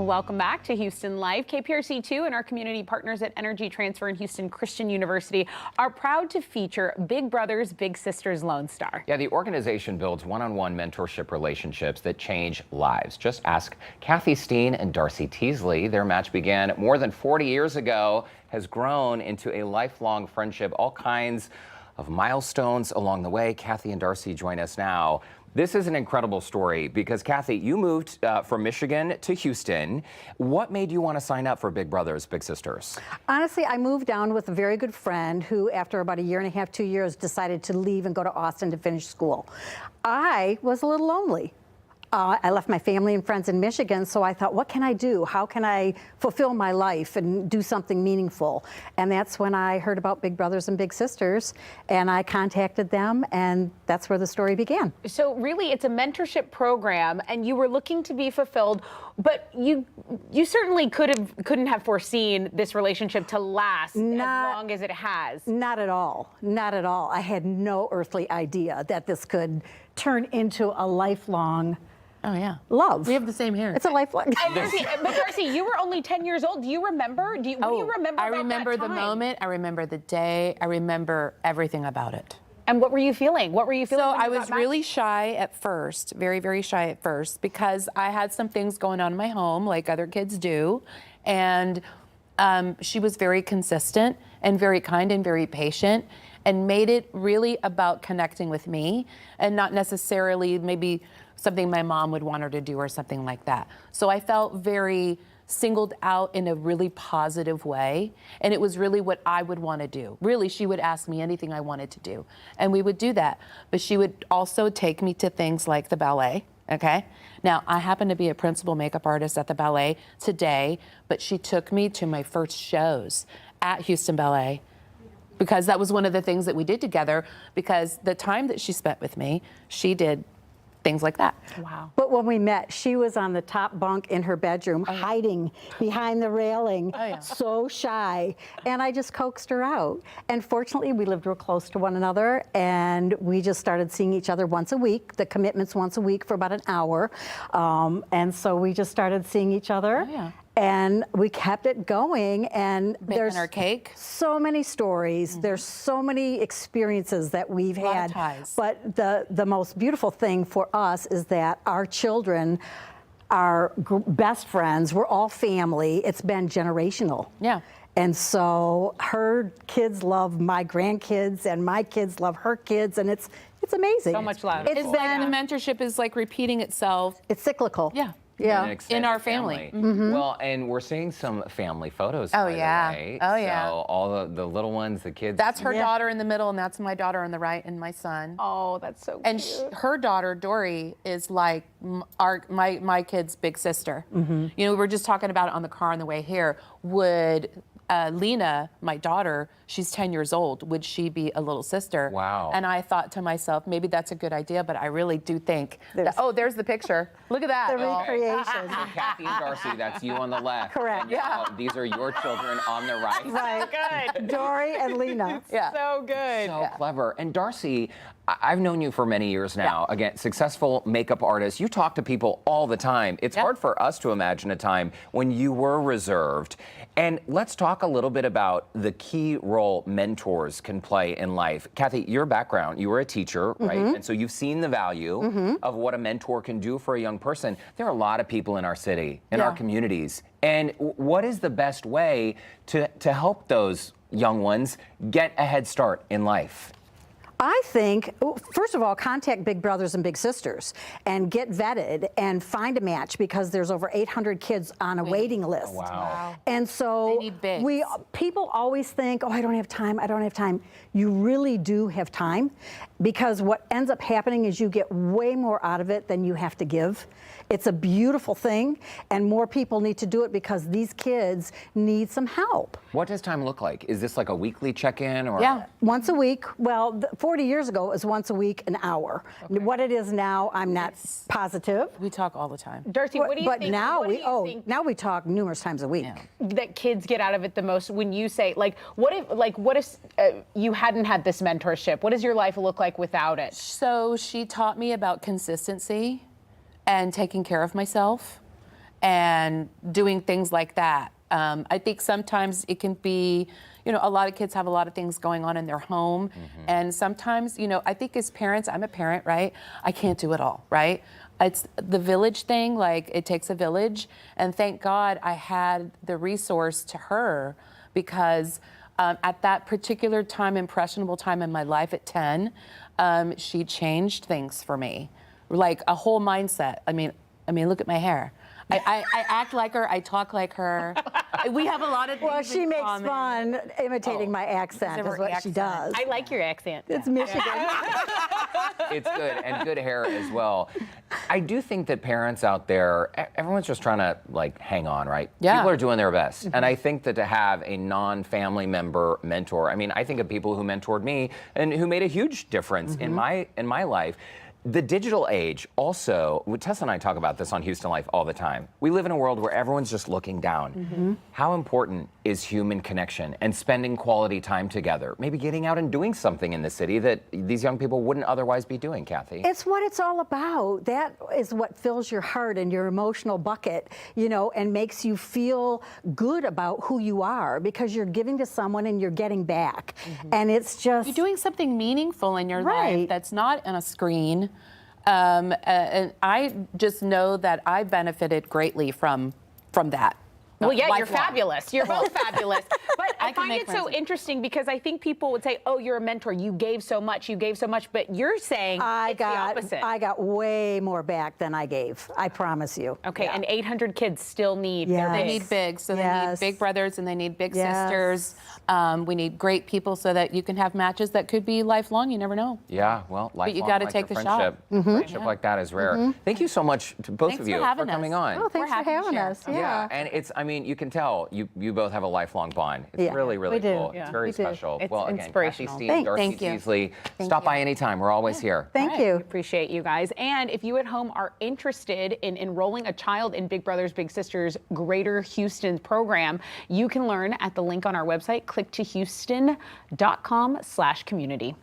Welcome back to Houston Live. KPRC2 and our community partners at Energy Transfer and Houston Christian University are proud to feature Big Brothers Big Sisters Lone Star. Yeah, the organization builds one-on-one mentorship relationships that change lives. Just ask Kathy Steen and Darcie Teasley. Their match began more than 40 years ago, has grown into a lifelong friendship, all kinds of milestones along the way. Kathy and Darcie join us now. This is an incredible story because, Kathy, you moved from Michigan to Houston. What made you want to sign up for Big Brothers Big Sisters? Honestly, I moved down with a very good friend who, after about a year and a half, 2 years, decided to leave and go to Austin to finish school. I was a little lonely. I left my family and friends in Michigan, so I thought, what can I do? How can I fulfill my life and do something meaningful? And that's when I heard about Big Brothers and Big Sisters, and I contacted them, and that's where the story began. So really, it's a mentorship program, and you were looking to be fulfilled, but you certainly couldn't have foreseen this relationship to last as long as it has. Not at all. Not at all. I had no earthly idea that this could turn into a lifelong love. We have the same hair. It's a lifelong. Darcie, you were only 10 years old. Do you remember? What do you remember? I about remember that the time? moment. I remember the day. I remember everything about it. And what were you feeling? What were you feeling? So when you I got was back? really shy at first, very, very shy at first, because I had some things going on in my home, like other kids do, and she was very consistent and very kind and very patient, and made it really about connecting with me, and not necessarily maybe something my mom would want her to do or something like that. So I felt very singled out in a really positive way, and it was really what I would want to do. Really, she would ask me anything I wanted to do, and we would do that. But she would also take me to things like the ballet, okay? Now, I happen to be a principal makeup artist at the ballet today, but she took me to my first shows at Houston Ballet, because that was one of the things that we did together, because the time that she spent with me, she did things like that. Wow. But when we met, she was on the top bunk in her bedroom, hiding behind the railing, so shy. And I just coaxed her out. And fortunately, we lived real close to one another, and we just started seeing each other once a week. The commitment's once a week for about an hour. And so we just started seeing each other. And we kept it going, and there's our cake. So many stories. There's so many experiences that we've had. Ties. But the most beautiful thing for us is that our children are best friends. We're all family. It's been generational. Yeah. And so her kids love my grandkids, and my kids love her kids, and it's amazing. So much love. It's It's like the mentorship is like repeating itself. It's cyclical. Yeah. Yeah. In our family. Well, and we're seeing some family photos. Oh, by the yeah. way. Oh, yeah. So all the little ones, the kids. That's her daughter in the middle, and that's my daughter on the right, and my son. Oh, that's so And cute. her daughter, Dory, is like my kid's big sister. You know, we were just talking about it on the car on the way here. Would Lena, my daughter, she's 10 years old, would she be a little sister? Wow. And I thought to myself, maybe that's a good idea, but I really do think that, oh, there's the picture. Look at that. The recreation. So Kathy and Darcie, that's you on the left. Correct. And now these are your children on the right. Right. Good. Dory and Lena. Yeah. So good. So clever. And Darcie, I've known you for many years now. Again, successful makeup artist. You talk to people all the time. It's hard for us to imagine a time when you were reserved. And let's talk a little bit about the key role mentors can play in life. Kathy, your background, you were a teacher, right? And so you've seen the value of what a mentor can do for a young person. There are a lot of people in our city, in our communities. And what is the best way to help those young ones get a head start in life? I think, first of all, contact Big Brothers and Big Sisters and get vetted and find a match, because there's over 800 kids on a waiting list. Wow. And so They need bigs. people always think, oh, I don't have time, I don't have time. You really do have time, because what ends up happening is you get way more out of it than you have to give. It's a beautiful thing, and more people need to do it because these kids need some help. What does time look like? Is this like a weekly check-in or? Yeah. Once a week. Well, 40 years ago, it was once a week, an hour. What it is now, I'm not positive. We talk all the time. Darcie, what do you But think? now what do you think now we talk numerous times a week. that kids get out of it the most when you say, like, what if you hadn't had this mentorship? What does your life look like without it? So she taught me about consistency and taking care of myself and doing things like that. I think sometimes it can be, a lot of kids have a lot of things going on in their home. And sometimes, I think as parents, I'm a parent, right? I can't do it all, right? It's the village thing, like it takes a village. And thank God I had the resource to her, because at that particular time, impressionable time in my life at 10, she changed things for me, like a whole mindset. I mean, look at my hair. I act like her. I talk like her. We have a lot of things Well, she in makes common. fun imitating my accent, is what she does. I like your accent. It's Michigan. It's good, and good hair as well. I do think that parents out there, everyone's just trying to hang on, right? Yeah. People are doing their best. And I think that to have a non-family member mentor, I think of people who mentored me and who made a huge difference in my life. The digital age also, Tessa and I talk about this on Houston Life all the time. We live in a world where everyone's just looking down. How important is human connection and spending quality time together? Maybe getting out and doing something in the city that these young people wouldn't otherwise be doing, Kathy. It's what it's all about. That is what fills your heart and your emotional bucket, and makes you feel good about who you are, because you're giving to someone and you're getting back. And it's just... You're doing something meaningful in your Right. life that's not on a screen. And I just know that I benefited greatly from that. Well, yeah, you're Lifelong. fabulous. You're both fabulous. But I can find make it so friends. interesting, because I think people would say, oh, you're a mentor. You gave so much. But you're saying it's the opposite. I got way more back than I gave. I promise you. Okay, and 800 kids still need their Yes. They big. need big, so they Yes. need big brothers and they need big Yes. sisters. We need great people so that you can have matches that could be lifelong. You never know. Yeah, well, lifelong, you gotta like take your the shot. friendship. Friendship like that is rare. Thank you so much to both Thanks of for you having for coming us. on. Oh, thanks for happy to having share. us. Yeah, and it's, you can tell you both have a lifelong bond. It's Yeah, really, really we do. cool. Yeah, It's very we do. special. It's well, again, Kathy inspirational. Steen, Darcie Thank you. Teasley, stop by anytime. We're always here. Thank Right. you. Appreciate you guys. And if you at home are interested in enrolling a child in Big Brothers Big Sisters Greater Houston program, you can learn at the link on our website, clicktohouston.com/community.